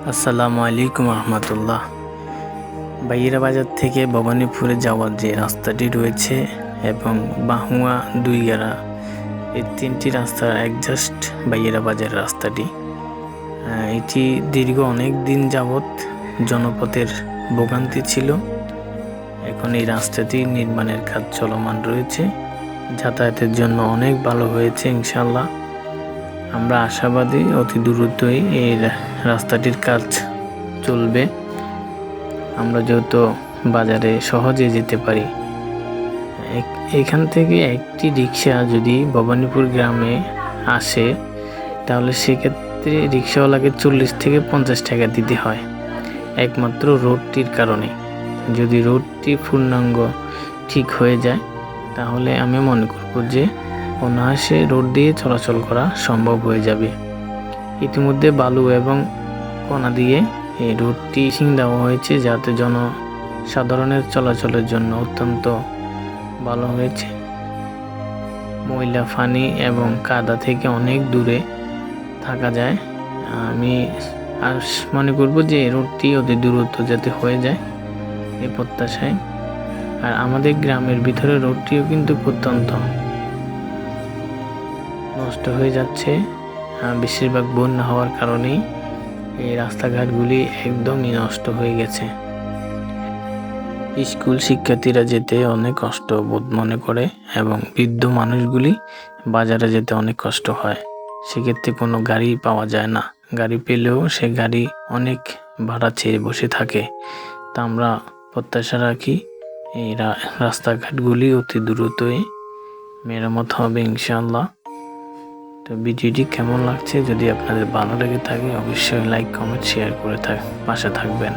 আসসালামু আলাইকুম রহমতুল্লাহ। বাইরা বাজার থেকে ভবানীপুরে যাওয়ার যে রাস্তাটি রয়েছে এবং বাহুয়া দুইগাড়া, এই তিনটি রাস্তার একজাস্ট বাইরা বাজার রাস্তাটি। এটি দীর্ঘ অনেক দিন যাবৎ জনপথের ভোগান্তি ছিল। এখন এই রাস্তাটি নির্মাণের কাজ চলমান রয়েছে। যাতায়াতের জন্য অনেক ভালো হয়েছে ইনশাল্লাহ। আমরা আশাবাদী অতি দ্রুতই এই রাস্তাটির কাজ চলবে। আমরা যেহেতু বাজারে সহজে যেতে পারি, এখান থেকে একটি রিক্সা যদি ভবানীপুর গ্রামে আসে তাহলে সেক্ষেত্রে রিক্সাওয়ালাকে 40 থেকে 50 টাকা দিতে হয়, একমাত্র রোডটির কারণে। যদি রোডটি পূর্ণাঙ্গ ঠিক হয়ে যায় তাহলে আমি মনে করব যে অনায়াসে রোড দিয়ে চলাচল করা সম্ভব হয়ে যাবে। ইতিমধ্যে বালু এবং কণা দিয়ে এই রোডটি ফিনিশিং দেওয়া হয়েছে, যাতে জনসাধারণের চলাচলের জন্য অত্যন্ত ভালো হয়েছে। ময়লা, পানি এবং কাদা থেকে অনেক দূরে থাকা যায়। আমি মনে করব যে এই রোডটি অতি দ্রুত যাতে হয়ে যায় এই প্রত্যাশায়। আর আমাদের গ্রামের ভিতরে রোডটিও কিন্তু অত্যন্ত নষ্ট হয়ে যাচ্ছে, বেশিরভাগ বন্যা হওয়ার কারণেই এই রাস্তাঘাটগুলি একদমই নষ্ট হয়ে গেছে। স্কুল শিক্ষার্থীরা যেতে অনেক কষ্ট বোধ মনে করে এবং বৃদ্ধ মানুষগুলি বাজারে যেতে অনেক কষ্ট হয়। সেক্ষেত্রে কোনো গাড়ি পাওয়া যায় না, গাড়ি পেলেও সে গাড়ি অনেক ভাড়া চেয়ে বসে থাকে। তা আমরা প্রত্যাশা রাখি এই রাস্তাঘাটগুলি অতি দ্রুতই মেরামত হবে ইনশাআল্লাহ। তো ভিডিওটি কেমন লাগছে, যদি আপনাদের ভালো লেগে থাকে অবশ্যই লাইক, কমেন্ট, শেয়ার করে পাশে থাকবেন।